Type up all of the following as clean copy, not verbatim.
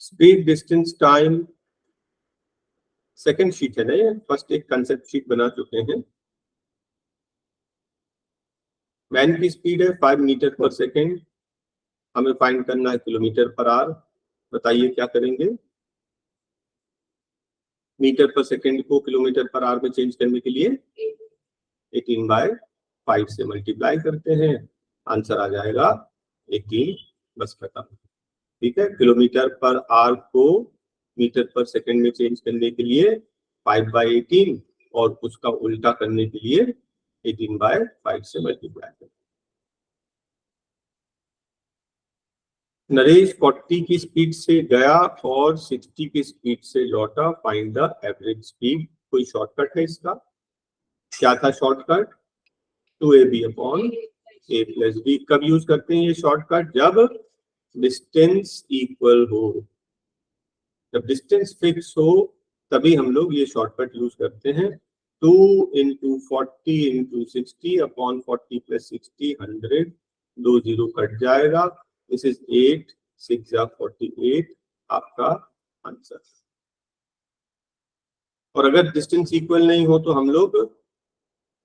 Speed, distance, time, second sheet है ना ये, फर्स्ट एक कंसेप्ट शीट बना चुके हैं। मैन की स्पीड है 5 मीटर पर सेकेंड, हमें फाइंड करना है किलोमीटर पर आवर। बताइए क्या करेंगे? मीटर पर सेकेंड को किलोमीटर पर आवर में चेंज करने के लिए 18/5 से मल्टीप्लाई करते हैं, आंसर आ जाएगा 18, बस खत्म। ठीक है, किलोमीटर पर आवर को मीटर पर सेकेंड में चेंज करने के लिए 5/18 और उसका उल्टा करने के लिए 18/5 से मल्टीप्लाई करते हैं। नरेश 40 की स्पीड से गया और 60 की स्पीड से लौटा, फाइंड द एवरेज स्पीड। कोई शॉर्टकट है इसका? क्या था shortcut? 2ab upon a plus b। कब यूज करते हैं ये शॉर्टकट? जब डिस्टेंस इक्वल हो, जब डिस्टेंस फिक्स हो तभी हम लोग ये शॉर्टकट यूज करते हैं। 2 × 40 × 60 अपॉन 40 + 60 100, 2 0 कट जाएगा। दिस इज 8, 6 × 48 आपका आंसर। और अगर डिस्टेंस इक्वल नहीं हो तो हम लोग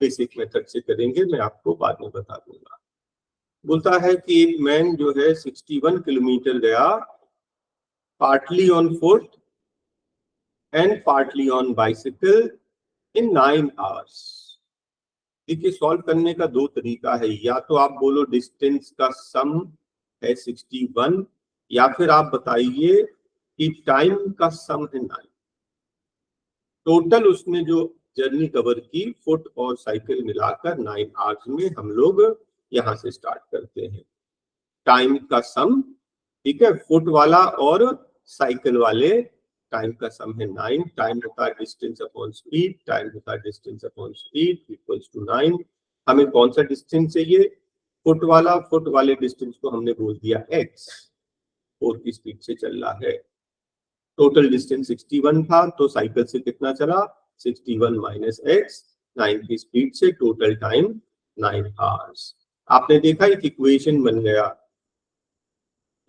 बेसिक मेथड से करेंगे, मैं आपको बाद में बता दूंगा। बोलता है कि एक मैन जो है 61 किलोमीटर गया, partly on foot and partly on bicycle in 9 hours. देखिए सॉल्व करने का दो तरीका है, या तो आप बोलो डिस्टेंस का सम है 61, या फिर आप बताइए कि टाइम का सम है 9। टोटल उसने जो जर्नी कवर की फुट और साइकिल मिलाकर 9 आवर्स में, हम लोग यहां से स्टार्ट करते हैं। टाइम का सम, ठीक है, फुट वाला और साइकिल वाले टाइम का सम है 9। टाइम होता है डिस्टेंस अपॉन स्पीड, टाइम होता है distance upon speed equals to 9। हमें कौन सा डिस्टेंस चाहिए? फुट वाला। फुट वाले डिस्टेंस को हमने बोल दिया x, 4 की स्पीड से चल रहा है। टोटल डिस्टेंस 61 था, तो साइकिल से कितना चला? 61 - x, 9 की स्पीड से, टोटल टाइम 9 आवर्स। आपने देखा एक इक्वेशन बन गया।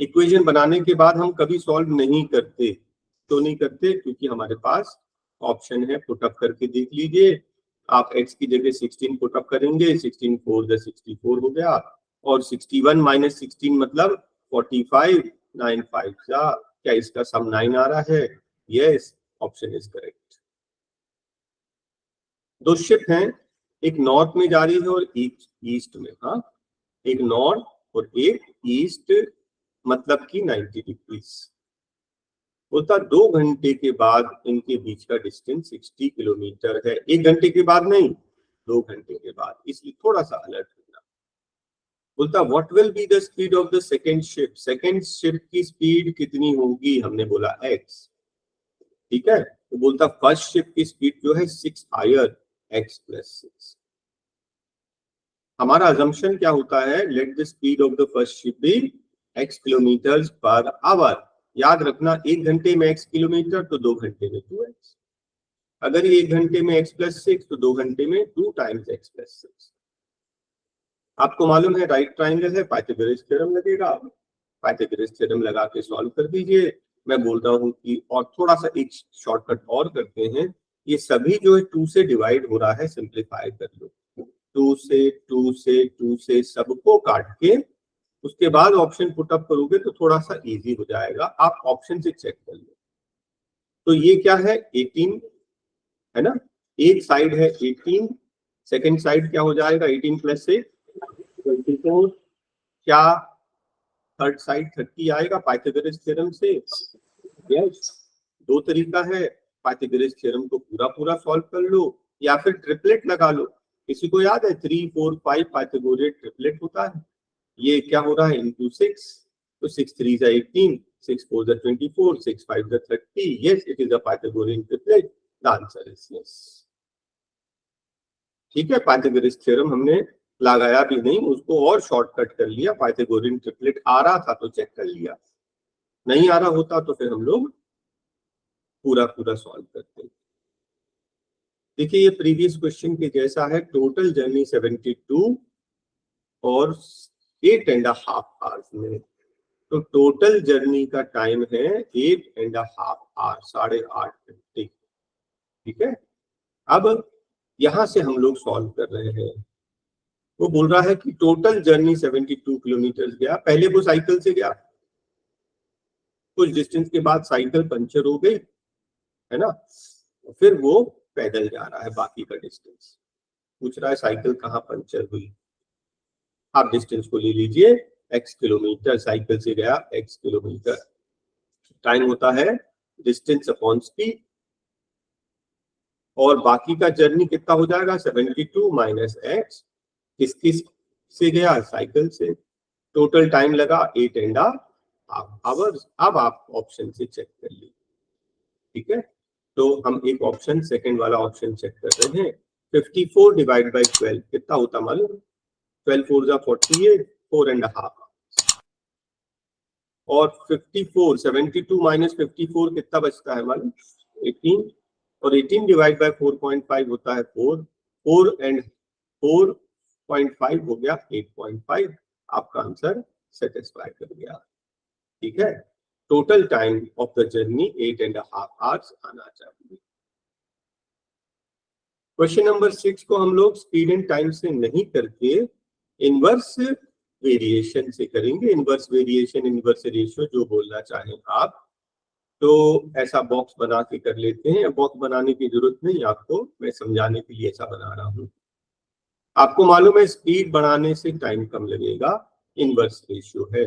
इक्वेशन बनाने के बाद हम कभी सॉल्व नहीं करते। क्यों नहीं करते? क्योंकि हमारे पास ऑप्शन है, पुटअप करके देख लीजिए। आप x की जगह 16 पुटअप करेंगे, 16 4 × 64 हो गया, और 61 - 16 मतलब 45, 9 5 जा। क्या इसका सम 9 आ रहा है? Yes, option is correct. दो शिप हैं, एक नॉर्थ में जा रही है और एक ईस्ट में। हाँ, एक नॉर्थ और एक ईस्ट, मतलब कि 90 डिग्रीज। बोलता 2 घंटे के बाद इनके बीच का डिस्टेंस 60 किलोमीटर है। 1 घंटे के बाद नहीं, 2 घंटे के बाद, इसलिए थोड़ा सा अलर्ट रहना। बोलता what will be the speed of the second ship. Second ship की स्पीड कितनी होगी? हमने बोला x, ठीक है। तो बोलता फर्स्ट शिप की स्पीड जो है 6 हायर, x + 6। हमारा अजम्पशन क्या होता है? Let the speed of the first ship be x kilometre per hour. याद रखना, 1 घंटे में x किलोमीटर, तो 2 घंटे में 2x। अगर ये 1 घंटे में x + 6, तो 2 घंटे में 2 × x + 6। आपको मालूम है राइट ट्राइंगल है, पाइथागोरस थ्योरम लगेगा। पाइथागोरस थ्योरम लगा के सॉल्व कर दीजिए। मैं बोलता हूँ कि और थोड़ा सा एक शॉर्टकट और करते हैं। ये सभी जो है 2 से डिवाइड हो रहा है, सिंप्लीफाई कर लो। 2 से 2 से 2 से सबको काट के उसके बाद ऑप्शन पुटअप करोगे तो थोड़ा सा इजी हो जाएगा। आप ऑप्शन से चेक कर लो। तो ये क्या है? 18 है ना, एक साइड है 18, सेकंड साइड क्या हो जाएगा? 18 + 6 24। क्या थर्ड साइड 30 आएगा पाइथागोरस थ्योरम से? यस। दो तरीका है, पाइथागोरस थ्योरम को पूरा पूरा सॉल्व कर लो या फिर ट्रिपलेट लगा लो। किसी को याद है 3 4 5 पाइथागोरस ट्रिपलेट होता है? ये क्या हो रहा है? × 6, तो 6 3 = 18, 6 4 = 24, 6 5 = 30। yes, it is a Pythagorean triplet. The answer is yes. ठीक है, पाइथागोरस थ्योरम हमने लगाया भी नहीं, उसको और शॉर्टकट कर लिया। पाइथागोरियन ट्रिपलेट आ रहा था तो चेक कर लिया, नहीं आ रहा होता तो फिर हम लोग पूरा पूरा सॉल्व करते। देखिए ये प्रीवियस क्वेश्चन के जैसा है। टोटल जर्नी 72 और 8.5 आवर्स में। तो टोटल जर्नी का टाइम है 8.5 आवर, 8.5 घंटे। ठीक है, अब यहां से हम लोग सॉल्व कर रहे हैं। वो बोल रहा है कि टोटल जर्नी 72 किलोमीटर गया। पहले वो साइकिल से गया, कुछ डिस्टेंस के बाद साइकिल पंचर हो गई, है ना, फिर वो पैदल जा रहा है बाकी का डिस्टेंस। पूछ रहा है साइकिल कहाँ पंचर हुई। आप डिस्टेंस को ले लीजिए x किलोमीटर, साइकिल से गया x किलोमीटर। टाइम होता है डिस्टेंस अपॉन स्पीड, और बाकी का जर्नी कितना हो जाएगा 72 माइनस x। किस से गया, साइकिल से। टोटल टाइम लगा 8.5 आवर्स। अब आप ऑप्शन से चेक कर लीजिए। ठीक है, तो हम एक ऑप्शन, सेकंड वाला ऑप्शन चेक कर रहे हैं। 54 डिवाइड बाई 12 कितना होता मालूम? 12 4 जा 48, 4.5। और 54, 72 माइनस 54 कितना बचता है मालूम? 18। और 18 डिवाइड बाय 4.5 होता है 4। 4 एंड 4.5 हो गया 8.5। आपका आंसर सेटिस्फाई कर गया। ठीक है, total time of the journey 8.5 hours आना चाहिए। क्वेश्चन नंबर 6 को हम लोग स्पीड एंड टाइम से नहीं करके इनवर्स वेरिएशन से करेंगे। इनवर्स वेरिएशन, इनवर्स रेशियो, जो बोलना चाहें आप। तो ऐसा बॉक्स बना के कर लेते हैं। बॉक्स बनाने की जरूरत नहीं आपको, मैं समझाने के लिए ऐसा बना रहा हूं। आपको मालूम है स्पीड बढ़ाने से टाइम कम लगेगा, इनवर्स रेशियो है।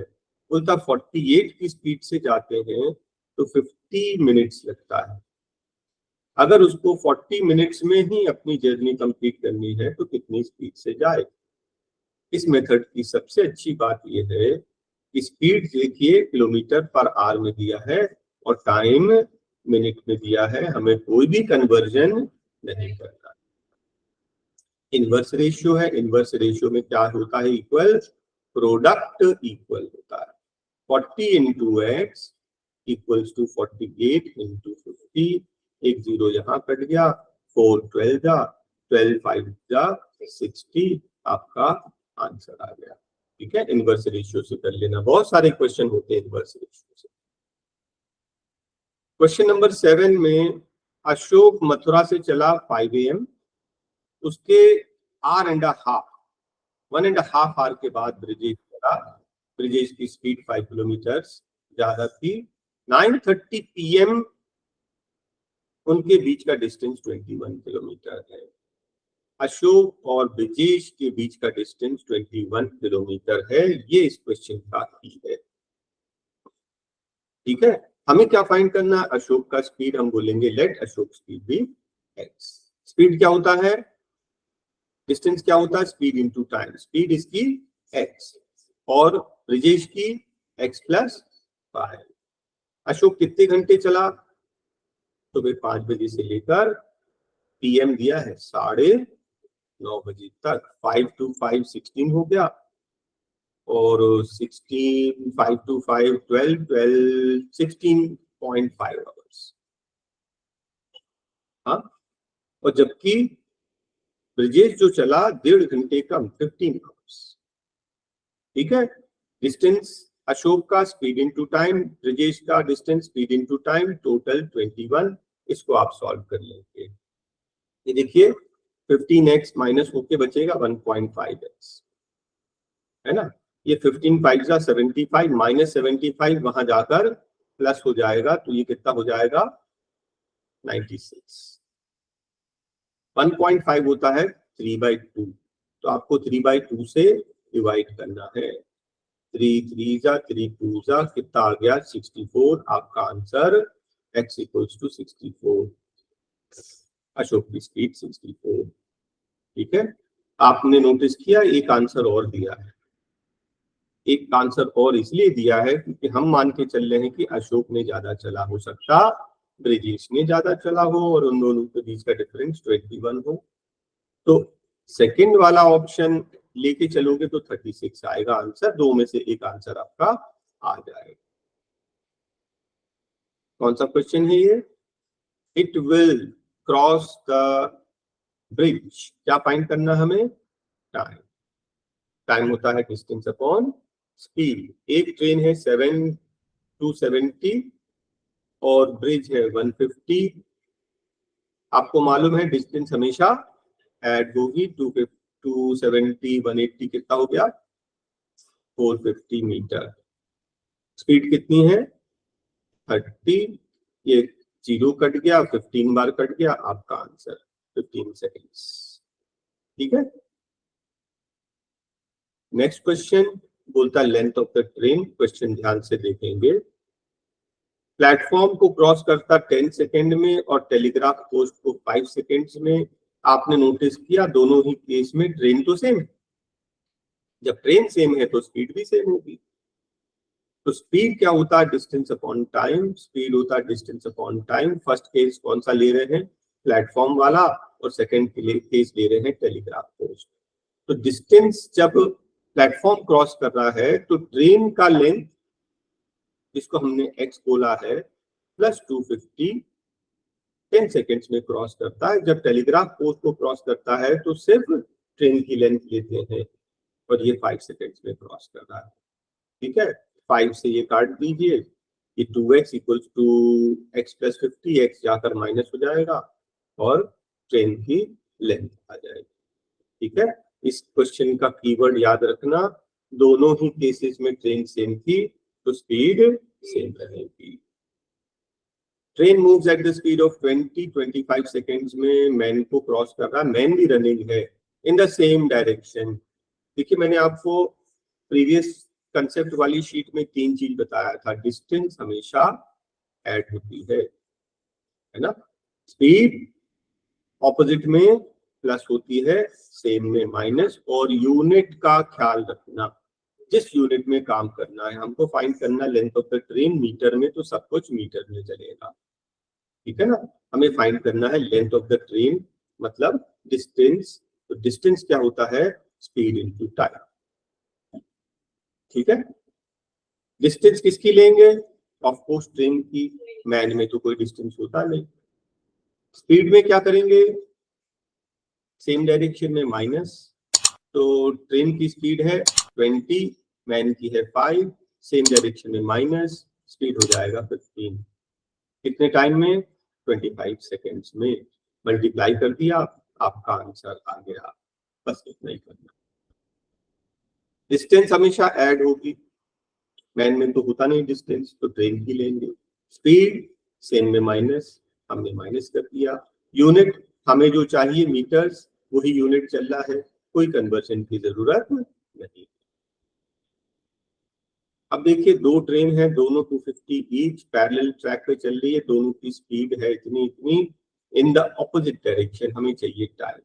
बोलता 48 की स्पीड से जाते हैं तो 50 मिनट्स लगता है। अगर उसको 40 मिनट्स में ही अपनी जर्नी कंप्लीट करनी है तो कितनी स्पीड से जाए? इस मेथड की सबसे अच्छी बात यह है कि स्पीड देखिए किलोमीटर पर आवर में दिया है और टाइम मिनट में दिया है। हमें कोई भी कन्वर्जन नहीं करना। इनवर्स रेशियो है, इनवर्स रेशियो में क्या होता है? इक्वल, प्रोडक्ट इक्वल होता है। 40 into x equals to 48 into 50। एक जीरो यहाँ कट गया, 4 12 जा, 12 5 जा 60। आपका आंसर आ गया। ठीक है, इनवर्स रेशियो से कर लेना। बहुत सारे क्वेश्चन होते हैं इनवर्स रेशियो से। क्वेश्चन नंबर 7 में अशोक मथुरा से चला 5 AM। उसके आर एंड हाफ, 1.5 आवर के बाद ब्रिजेश चला। ब्रिजेश की स्पीड 5 किलोमीटर ज्यादा थी। 9:30 PM उनके बीच का डिस्टेंस 21 किलोमीटर है। अशोक और ब्रिजेश के बीच का डिस्टेंस 21 किलोमीटर है। ये इस क्वेश्चन का की है। ठीक है, हमें क्या फाइंड करना है? अशोक का स्पीड। हम बोलेंगे let Ashok speed be x. Speed क्या होता है? डिस्टेंस क्या होता है? Speed into time. स्पीड इसकी एक्स और ब्रिजेश की एक्स प्लस 5। अशोक कितने घंटे चला? सुबह 5 बजे से लेकर PM दिया है 9:30 बजे तक। 5 to 5 16 हो गया, और 16 5 to 5 12 16.5 आवर्स। हाँ, और जबकि ब्रिजेश जो चला 1.5 घंटे कम, 15 आवर्स। ठीक है, डिस्टेंस अशोक का स्पीड इनटू टाइम, ब्रिजेश का distance speed into time, total 21। इसको आप सॉल्व कर लेंगे। ये देखिए 15x माइनस होके बचेगा 1.5x, है ना। ये 15 5 जा 75 माइनस 75 वहां जाकर प्लस हो जाएगा, तो ये कितना हो जाएगा? 96। 1.5 होता है 3/2, तो आपको 3/2 से डिवाइड करना है। 3 3 जा 3 2 जा कितना आ गया? 64। आपका answer x equals to 64। Ashok की स्पीड 64। ठीक है, आपने नोटिस किया एक आंसर और दिया है। एक आंसर और इसलिए दिया है क्योंकि हम मान के चल रहे हैं कि अशोक ने ज्यादा चला, हो सकता ब्रिजेश ने ज्यादा चला हो और उन दोनों के बीच का डिफरेंस 21 हो। तो सेकंड वाला ऑप्शन लेके चलोगे तो 36 आएगा आंसर। दो में से एक आंसर आपका आ जाएगा। कौन सा क्वेश्चन है ये? It will cross the bridge. क्या फाइंड करना हमें? टाइम। टाइम होता है डिस्टेंस अपॉन स्पीड, एक ट्रेन है 7 to 70 और ब्रिज है 150। आपको मालूम है डिस्टेंस हमेशा ऐड होगी, 270 180 कितना हो गया 450 मीटर। स्पीड कितनी है 30, ये 0 कट गया, 15 बार कट गया, आपका आंसर 15 सेकेंड्स। ठीक है। नेक्स्ट क्वेश्चन बोलता length of the train. Question ध्यान से देखेंगे। प्लेटफॉर्म को क्रॉस करता 10 सेकेंड में और टेलीग्राफ पोस्ट को 5 सेकेंड्स में। आपने नोटिस किया दोनों ही केस में ट्रेन तो सेम है। जब ट्रेन सेम है तो स्पीड भी सेम होगी। तो स्पीड क्या होता है डिस्टेंस अपॉन टाइम। स्पीड होता है distance upon time. First case कौन सा ले रहे हैं प्लेटफॉर्म वाला, और सेकंड केस ले रहे हैं टेलीग्राफ पोस्ट। तो डिस्टेंस जब प्लेटफॉर्म क्रॉस कर रहा है तो ट्रेन का लेंथ जिसको हमने x बोला है प्लस 250 10 सेकेंड्स में क्रॉस करता है। जब टेलीग्राफ पोस्ट को क्रॉस करता है तो सिर्फ ट्रेन की लेंथ लेते हैं और ये 5 सेकेंड्स में क्रॉस कर रहा है। ठीक है, 5 से ये काट दीजिए, ये 2x equals to x plus 50, x जाकर माइनस हो जाएगा और ट्रेन की लेंथ आ जाएगी। ठीक है, इस क्वेश्चन का कीवर्ड याद रखना, दोनों ही केसेस में ट्रेन सेम थी तो स्पीड सेम रहेगी। Train moves at the speed of 20-25 seconds में मैन को क्रॉस कर रहा है। मैन भी रनिंग है इन द सेम डायरेक्शन। देखिए मैंने आपको प्रीवियस कंसेप्ट वाली शीट में 3 चीज बताया था। डिस्टेंस हमेशा ऐड होती है ना, स्पीड ऑपोजिट में प्लस होती है, सेम में माइनस, और यूनिट का ख्याल रखना, जिस यूनिट में काम करना है। हमको फाइंड करना length of the train metre में, तो सब कुछ मीटर में चलेगा। ठीक है ना, हमें फाइंड करना है लेंथ ऑफ द ट्रेन मतलब डिस्टेंस। तो डिस्टेंस क्या होता है स्पीड इनटू टाइम। ठीक है, डिस्टेंस किसकी लेंगे ऑफ कोर्स ट्रेन की, मैन में तो कोई डिस्टेंस होता नहीं। स्पीड में क्या करेंगे सेम डायरेक्शन में माइनस, तो ट्रेन की स्पीड है 20, मैन की है 5, सेम डायरेक्शन में माइनस, स्पीड हो जाएगा 15। कितने टाइम में 25 सेकेंड्स में। मल्टीप्लाई कर दिया, आपका आंसर आ गया। बस इतना ही करना। डिस्टेंस हमेशा ऐड होगी, मैन में तो होता नहीं डिस्टेंस, तो ट्रेन की लेंगे। स्पीड सेम में माइनस, हमने माइनस कर दिया। यूनिट हमें जो चाहिए मीटर्स, वही यूनिट चल रहा है, कोई कन्वर्जन की जरूरत नहीं। अब देखिए दो ट्रेन है, दोनों 250 ईच पैरेलल ट्रैक पे चल रही है, दोनों की स्पीड है इतनी इतनी इन द ऑपोजिट डायरेक्शन। हमें चाहिए टाइम,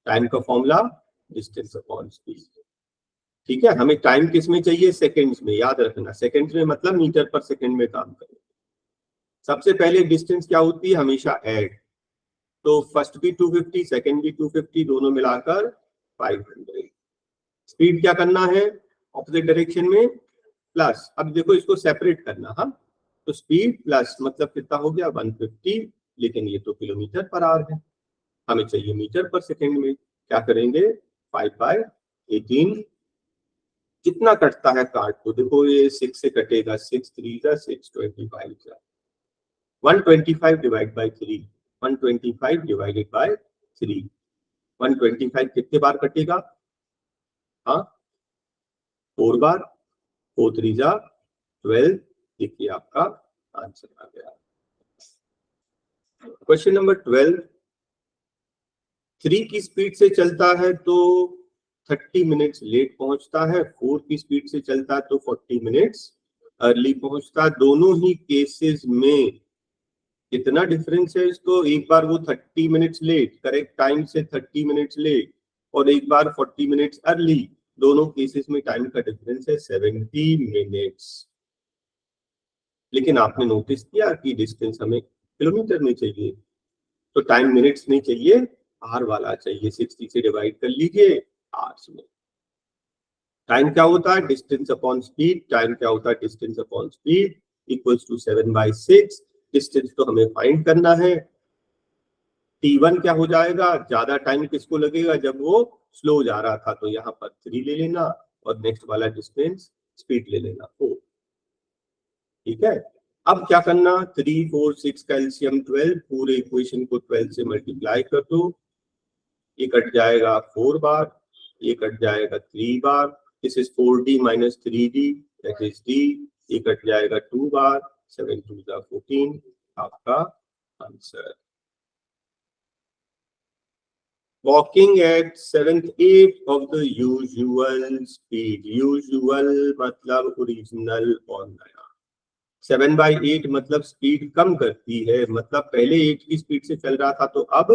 टाइम का फॉर्मूला डिस्टेंस अपॉन स्पीड। ठीक है, हमें टाइम किस में चाहिए सेकंड्स में, याद रखना सेकंड्स में मतलब मीटर पर सेकंड में काम करें। सबसे पहले डिस्टेंस क्या होती है हमेशा ऐड, तो फर्स्ट भी 250 सेकंड भी 250, दोनों मिलाकर 500। स्पीड क्या करना है ऑपोजिट डायरेक्शन में प्लस। अब देखो इसको सेपरेट करना, हाँ, तो स्पीड प्लस मतलब कितना हो गया 150, लेकिन ये तो किलोमीटर पर आवर है, हमें चाहिए मीटर पर सेकंड में। क्या करेंगे 5/18, कितना कटता है काट को देखो, ये 6 से कटेगा, 6 3 जा 6, 25 जा 125 डिवाइड बाय 3, 125 डिवाइडेड बाय 3। 125 कितने बार कटेगा, हाँ 4 बार, 4 3 जा 12। देखिए आपका आंसर आ गया। क्वेश्चन नंबर 12, 3 की स्पीड से चलता है तो 30 मिनट्स लेट पहुंचता है, 4 की स्पीड से चलता है तो 40 मिनट्स अर्ली पहुंचता है। दोनों ही केसेस में कितना डिफरेंस है इसको, एक बार वो 30 मिनट्स लेट करेक्ट टाइम से 30 मिनट्स लेट, और एक बार 40 मिनट्स अर्ली। दोनों केसेस में टाइम का डिफरेंस है 70 मिनट्स। लेकिन आपने नोटिस किया कि डिस्टेंस हमें किलोमीटर में चाहिए, तो टाइम मिनट्स नहीं चाहिए, आर वाला चाहिए। 60 से डिवाइड कर लीजिए आवर्स में। टाइम क्या होता है डिस्टेंस अपॉन स्पीड, टाइम क्या होता है distance upon speed equals to 7/6। Distance तो हमें फाइंड करना है। t1 क्या हो जाएगा, ज्यादा टाइम किसको लगेगा जब वो स्लो जा रहा था, तो यहाँ पर 3 ले लेना, और नेक्स्ट वाला डिस्टेंस स्पीड ले लेना 4। ठीक है, अब क्या करना, 3 4 6 का एलसीएम 12, पूरे इक्वेशन को 12 से मल्टीप्लाई कर दो, ये कट जाएगा 4 बार, ये कट जाएगा 3 बार, this is 4d minus 3d that is d, ये कट जाएगा 2 बार, 7 2 14, आपका answer. Walking at 7/8 of the usual speed, usual मतलब ओरिजिनल और नया, 7/8 मतलब स्पीड कम करती है, मतलब पहले 8 की स्पीड से चल रहा था तो अब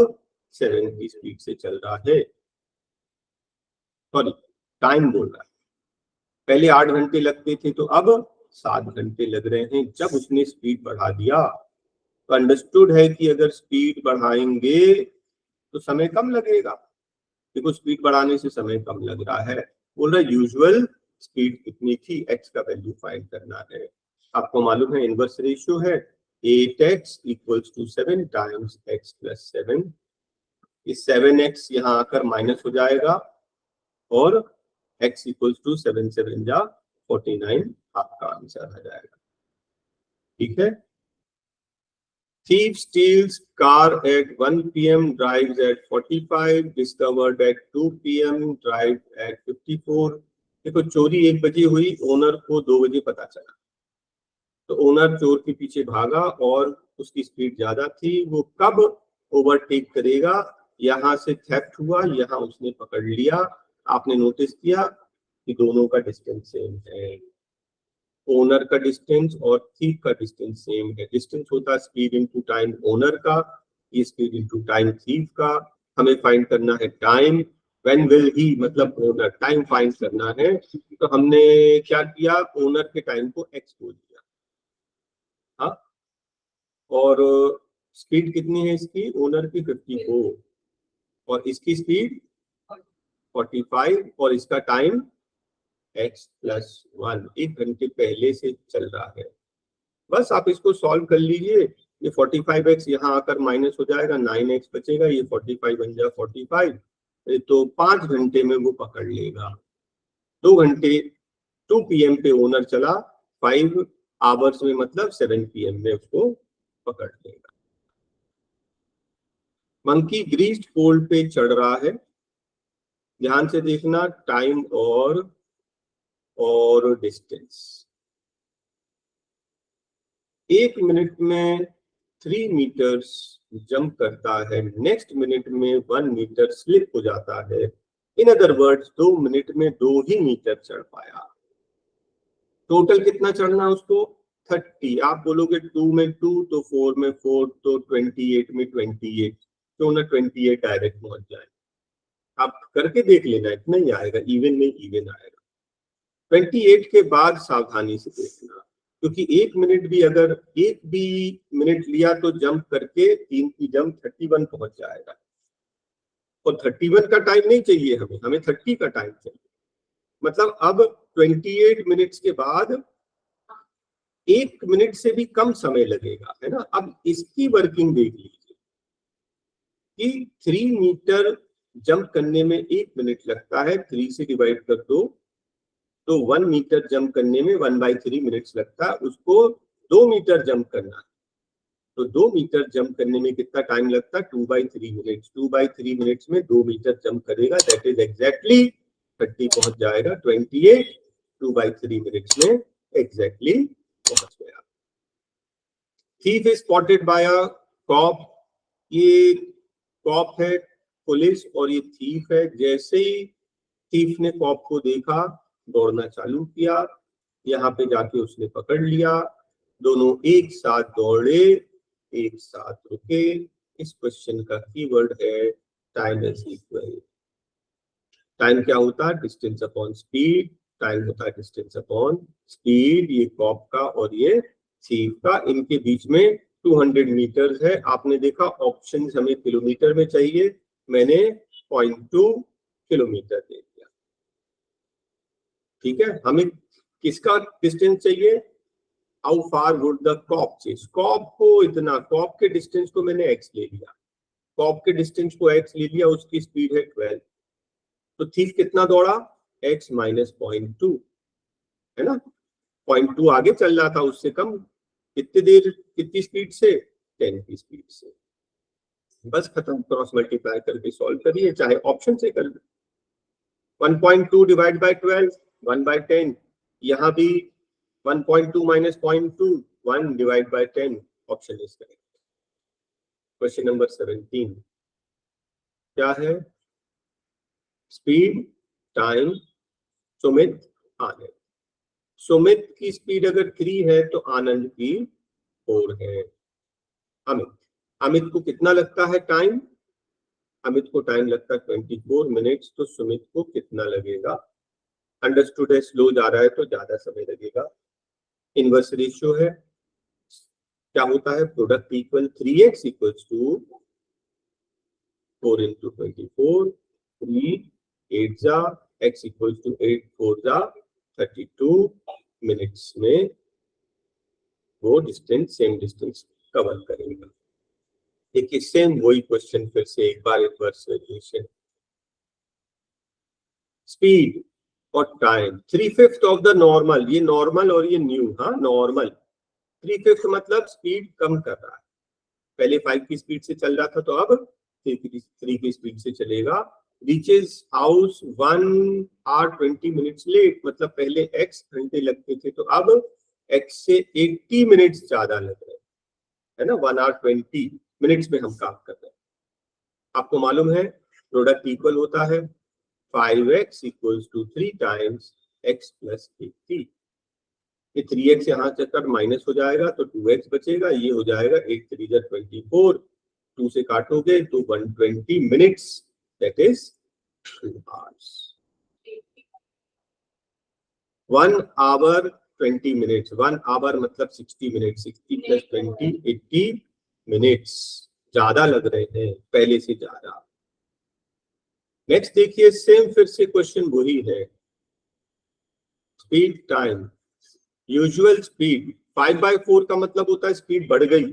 7 की स्पीड से चल रहा है। सॉरी, टाइम बोल रहा है, पहले 8 घंटे लगते थे तो अब 7 घंटे लग रहे हैं जब उसने स्पीड बढ़ा दिया। तो अंडरस्टूड है कि अगर स्पीड बढ़ाएंगे तो समय कम लगेगा, देखो स्पीड बढ़ाने से समय कम लग रहा है। बोल रहा है यूजुअल स्पीड कितनी थी, x का वैल्यू फाइंड करना है। आपको मालूम है इनवर्स रेशियो है 8x equals to 7 times x plus 7, इस 7x यहाँ आकर माइनस हो जाएगा और x इक्वल्स टू 7 7 जा 49, आपका आंसर आ जाएगा। ठीक है, Thief steals car at 1 p.m, drives at 45, discovered at 2 p.m, drives at 54। देखो चोरी 1 बजे हुई, ओनर को 2 बजे पता चला, तो ओनर चोर के पीछे भागा और उसकी स्पीड ज्यादा थी, वो कब ओवरटेक करेगा, यहाँ से थेफ्ट हुआ, यहाँ उसने पकड़ लिया, आपने नोटिस किया कि दोनों का डिस्टेंस सेम है, ओनर का डिस्टेंस और थीफ का डिस्टेंस सेम है। डिस्टेंस होता है स्पीड इनटू टाइम ओनर का, ये स्पीड इनटू टाइम थीफ का। हमें फाइंड करना है टाइम, व्हेन विल ही मतलब ओनर, टाइम फाइंड करना है। तो हमने क्या किया, ओनर के टाइम को एक्स बोल दिया, हाँ, और स्पीड कितनी है इसकी, ओनर की 54 और इसकी स्पीड 45 और इसका टाइम x प्लस 1, 1 घंटे पहले से चल रहा है। बस आप इसको सॉल्व कर लीजिए, ये 45x यहाँ आकर माइनस हो जाएगा, 9x बचेगा, ये 45 बन जाएगा 45, तो 5 घंटे में वो पकड़ लेगा। 2 घंटे 2 PM पे ओनर चला, 5 आवर्स में मतलब 7 PM में उसको पकड़ लेगा। मंकी ग्रीस्ड पोल पे चढ़ रहा है, ध्यान से देखना, टाइम और डिस्टेंस, 1 मिनट में 3 मीटर्स जंप करता है, नेक्स्ट मिनट में 1 मीटर स्लिप हो जाता है, इन अदर वर्ड्स 2 मिनट में 2 ही मीटर चढ़ पाया। टोटल कितना चढ़ना उसको, 30। आप बोलोगे 2 में 2 तो 4 में 4 तो 28 में 28, तो ना 28 डायरेक्ट पहुंच जाए। आप करके देख लेना, इतना ही आएगा, इवन में इवन आएगा। 28 के बाद सावधानी से देखना, क्योंकि 1 मिनट भी अगर 1 भी मिनट लिया तो जंप करके 3 की जंप 31 पहुंच जाएगा, और 31 का टाइम नहीं चाहिए हमें 30 का टाइम चाहिए। मतलब अब 28 मिनट्स के बाद 1 मिनट से भी कम समय लगेगा, है ना। अब इसकी वर्किंग देख लीजिए कि 3 मीटर जंप करने में 1 मिनट लगता है, 3 से डिवाइड कर दो तो 1 मीटर जंप करने में 1/3 मिनट्स लगता है, उसको 2 मीटर जंप करना है, तो 2 मीटर जंप करने में कितना टाइम लगता है, 2/3 मिनट्स। 2/3 मिनट्स में 2 मीटर जंप करेगा, दैट इज एग्जैक्टली 30 पहुंच जाएगा। 28 2/3 मिनट्स में एग्जैक्टली पहुंच गया। Thief is spotted by a cop, ये कॉप है पुलिस और ये थीफ है। जैसे ही थीफ ने कॉप को देखा, दौड़ना चालू किया, यहाँ पे जाके उसने पकड़ लिया, दोनों एक साथ दौड़े, एक साथ रुके। इस क्वेश्चन का कीवर्ड है टाइम इज इक्वल। टाइम क्या होता है, डिस्टेंस अपॉन स्पीड, टाइम होता है डिस्टेंस अपॉन स्पीड। ये कॉप का और ये थीफ का, इनके बीच में 200 मीटर है। आपने देखा ऑप्शन हमें किलोमीटर में चाहिए, मैंने 0.2 किलोमीटर दे दिया। ठीक है, हमें किसका डिस्टेंस चाहिए, how far would the cop chase, cop को इतना, कॉप के डिस्टेंस को मैंने x ले लिया, कॉप के डिस्टेंस को x ले लिया, उसकी स्पीड है 12, तो थीफ कितना दौड़ा, x - 0.2, है ना, 0.2 आगे चल रहा था, उससे कम कितनी देर, कितनी स्पीड से, 10 की स्पीड से। बस खत्म, क्रॉस मल्टीप्लाई करके सॉल्व करिए, चाहे ऑप्शन से कर लो। 1.2 डिवाइड बाय 12, 1/10। यहाँ भी 1.2 minus 0.2, 1 divide by 10, option is correct. Question number 17 क्या है, स्पीड, टाइम, सुमित, आनंद। सुमित की स्पीड अगर 3 है तो आनंद की 4 है। अमित को कितना लगता है टाइम, अमित को टाइम लगता है 24 मिनट्स, तो सुमित को कितना लगेगा। अंडरस्टूड है, स्लो जा रहा है तो ज्यादा समय लगेगा। इनवर्स रेशियो है, क्या होता है, product equal 3x equals to 4 into 24, 3 8 जा, x इक्वल्स टू 8 4 जा 32 मिनट्स में वो डिस्टेंस, सेम डिस्टेंस कवर करेगा। देखिए सेम वही क्वेश्चन फिर से एक बार इनवर्स रेशियो, स्पीड और टाइम 3/5 ऑफ द नॉर्मल, ये नॉर्मल और ये न्यू, हाँ नॉर्मल 3/5 मतलब स्पीड कम कर रहा है, पहले 5 की स्पीड से चल रहा था तो अब 3 की स्पीड से चलेगा। Reaches house 1 hour 20 minutes late, मतलब पहले x घंटे लगते थे तो अब x से 80 मिनट्स ज्यादा लग रहे हैं, है ना, 1 hour 20 minutes में हम काम कर रहे हैं। आपको मालूम है प्रोडक्ट इक्वल होता है 5x equals to 3 times x plus 80। ये 3x यहाँ चक्कर माइनस हो जाएगा तो 2x बचेगा, ये हो जाएगा 8 3 जा 24, 2 से काटोगे तो 120 minutes, that is 2 hours। 1 hour 20 minutes, 1 hour मतलब 60 मिनट, 60 plus 20 80 मिनट्स ज्यादा लग रहे हैं पहले से ज्यादा। नेक्स्ट देखिए सेम फिर से क्वेश्चन वही है, स्पीड टाइम, यूजुअल स्पीड 5/4 का मतलब होता है स्पीड बढ़ गई,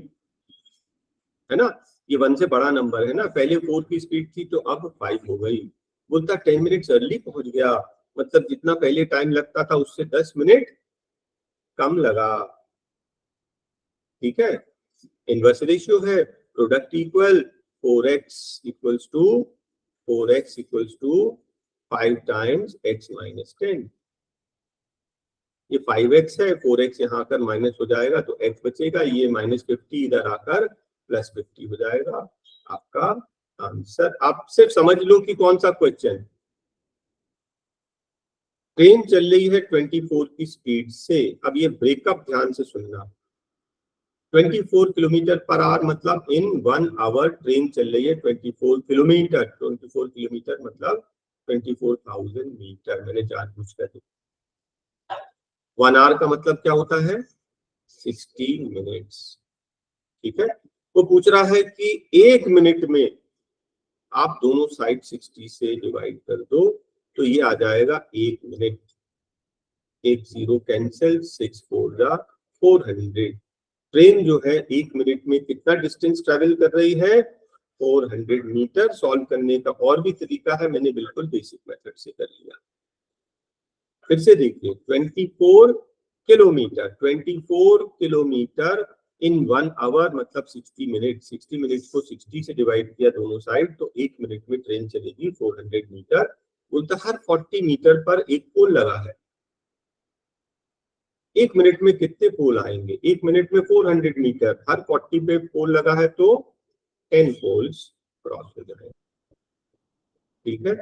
है ना, ये 1 से बड़ा नंबर है ना, पहले 4 की स्पीड थी तो अब 5 हो गई। बोलता 10 मिनट्स अर्ली पहुंच गया, मतलब जितना पहले टाइम लगता था उससे 10 मिनट कम लगा। ठीक है, इनवर्स रेशियो है, product equal 4x equals to 4x equals to 5 times x minus 10। ये 5x है, 4x यहाँ आकर माइनस हो जाएगा तो x बचेगा, ये -50 इधर आकर +50 हो जाएगा आपका आंसर। आप सिर्फ समझ लो कि कौन सा क्वेश्चन। ट्रेन चल रही है 24 की स्पीड से, अब ये ब्रेकअप ध्यान से सुनना, 24 किलोमीटर पर आवर मतलब इन 1 hour ट्रेन चल रही है 24 किलोमीटर, 24 किलोमीटर मतलब 24,000 मीटर, मैंने जानबूझ कर दिया। 1 hour का मतलब क्या होता है, 60 मिनट्स। ठीक है, वो पूछ रहा है कि 1 मिनट में आप दोनों साइड 60 से डिवाइड कर दो तो ये आ जाएगा 1 मिनट, 1 0 कैंसिल, 6 4 जा 400। ट्रेन जो है 1 मिनट में कितना डिस्टेंस ट्रेवल कर रही है, 400 मीटर। सॉल्व करने का और भी तरीका है, मैंने बिल्कुल बेसिक मेथड से कर लिया। फिर से देखिए 24 किलोमीटर, 24 किलोमीटर इन 1 hour मतलब 60 मिनट, 60 मिनट को 60 से डिवाइड किया दोनों साइड तो 1 मिनट में ट्रेन चलेगी 400 मीटर। बोलता हर 40 मीटर पर एक पोल लगा है, 1 मिनट में कितने पोल आएंगे, 1 मिनट में 400 मीटर, हर 40 पे पोल लगा है तो 10 पोल्स क्रॉस हो जाएंगे। ठीक है,